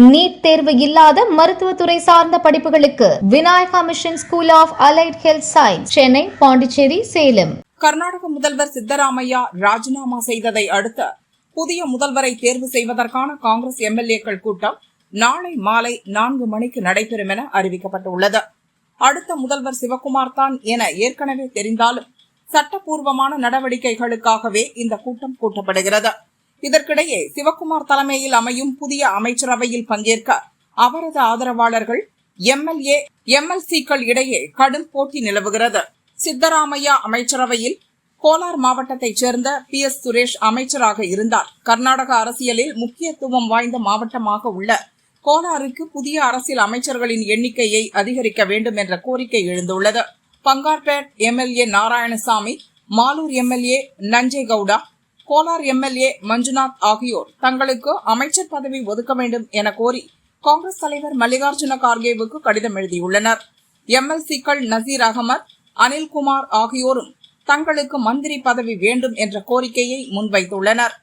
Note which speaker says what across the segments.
Speaker 1: NEET தேர்வு இல்லாத மருத்துவத்துறை சார்ந்த படிப்புகளுக்கு Vinayaka Mission School of Allied Health Science, Chennai, Pondicherry, Salem.
Speaker 2: Karnataka முதல்வர் சித்தராமையா ராஜினாமா செய்ததை அடுத்து புதிய முதல்வரை தேர்வு செய்வதற்கான காங்கிரஸ் எம்எல்ஏக்கள் கூட்டம் நாளை மாலை 4 மணிக்கு நடைபெறும் என அறிவிக்கப்பட்டுள்ளது. அடுத்த முதல்வர் சிவக்குமார் தான் என ஏற்கனவே தெரிந்தாலும் சட்டப்பூர்வமான நடவடிக்கைகளுக்காகவே இந்த கூட்டம் கூட்டப்படுகிறது. இதற்கிடையே சிவக்குமார் தலைமையில் அமையும் புதிய அமைச்சரவையில் பங்கேற்க அவரது ஆதரவாளர்கள் எம்எல்ஏ, எம்எல்சிக்கள் இடையே கடும் போட்டி நிலவுகிறது. சித்தராமையா அமைச்சரவையில் கோலார் மாவட்டத்தைச் சேர்ந்த PS சுரேஷ் அமைச்சராக இருந்தார். கர்நாடக அரசியலில் முக்கியத்துவம் வாய்ந்த மாவட்டமாக உள்ள கோலாருக்கு புதிய அரசியல் அமைச்சர்களின் எண்ணிக்கையை அதிகரிக்க வேண்டும் என்ற கோரிக்கை எழுந்துள்ளது. Bangarpet MLA Narayanaswamy, Malur MLA Nanjegowda, Kolar MLA Manjunath ஆகியோர் தங்களுக்கு அமைச்சர் பதவி ஒதுக்க வேண்டும் என கோரி காங்கிரஸ் தலைவர் மல்லிகார்ஜுன கார்கேவுக்கு கடிதம் எழுதியுள்ளனர். எம்எல்சிக்கள் நசீர் அகமது, அனில்குமார் ஆகியோரும் தங்களுக்கு மந்திரி பதவி வேண்டும் என்ற கோரிக்கையை முன்வைத்துள்ளனர்.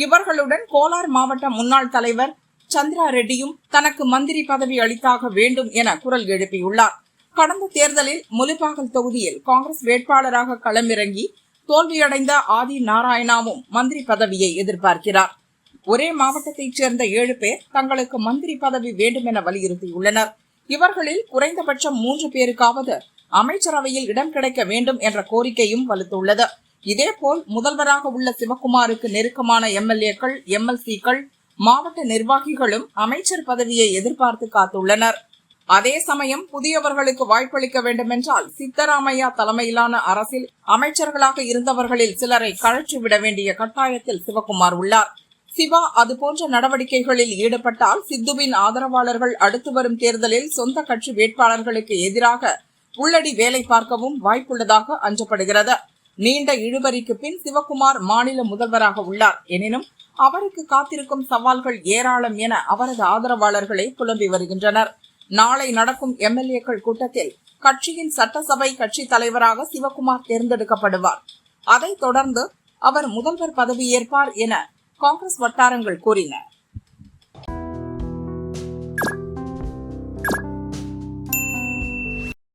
Speaker 2: இவர்களுடன் கோலார் மாவட்ட முன்னாள் தலைவர் சந்திரா ரெட்டியும் தனக்கு மந்திரி பதவி அளித்தாக வேண்டும் என குரல் எழுப்பியுள்ளார். கடந்த தேர்தலில் முலிபாகல் தொகுதியில் காங்கிரஸ் வேட்பாளராக களமிறங்கி தோல்வியடைந்த ஆதி நாராயணாவும் மந்திரி பதவியை எதிர்பார்க்கிறார். ஒரே மாவட்டத்தைச் சேர்ந்த 7 பேர் தங்களுக்கு மந்திரி பதவி வேண்டும் என வலியுறுத்தியுள்ளனர். இவர்களில் குறைந்தபட்சம் 3 பேருக்காவது அமைச்சரவையில் இடம் கிடைக்க வேண்டும் என்ற கோரிக்கையும் வலுத்துள்ளது. இதேபோல் முதல்வராக உள்ள சிவக்குமாருக்கு நெருக்கமான எம்எல்ஏக்கள், எம்எல்சிக்கள், மாவட்ட நிர்வாகிகளும் அமைச்சர் பதவியை எதிர்பார்த்து காத்துள்ளனர். அதே சமயம் புதியவர்களுக்கு வாய்ப்பளிக்க வேண்டுமென்றால் சித்தராமையா தலைமையிலான அரசில் அமைச்சர்களாக இருந்தவர்களில் சிலரை கழற்றிவிட வேண்டிய கட்டாயத்தில் சிவக்குமார் உள்ளார். சிவா அதுபோன்ற நடவடிக்கைகளில் ஈடுபட்டால் சித்துவின் ஆதரவாளர்கள் அடுத்து வரும் தேர்தலில் சொந்த கட்சி வேட்பாளர்களுக்கு எதிராக உள்ளடி வேலை பார்க்கவும் வாய்ப்புள்ளதாக அஞ்சப்படுகிறது. நீண்ட இழுபறிக்கு பின் சிவக்குமார் மாநில முதல்வராக உள்ளார். எனினும் அவருக்கு காத்திருக்கும் சவால்கள் ஏராளம் என அவரது ஆதரவாளர்களை புலம்பி வருகின்றனர். நாளை நடக்கும் எம்எல்ஏக்கள் கூட்டத்தில் கட்சியின் சட்டசபை கட்சி தலைவராக சிவக்குமார் தேர்ந்தெடுக்கப்படுவார். அதைத் தொடர்ந்து அவர் முதல்வர் பதவியேற்பார் என காங்கிரஸ் வட்டாரங்கள் கூறின.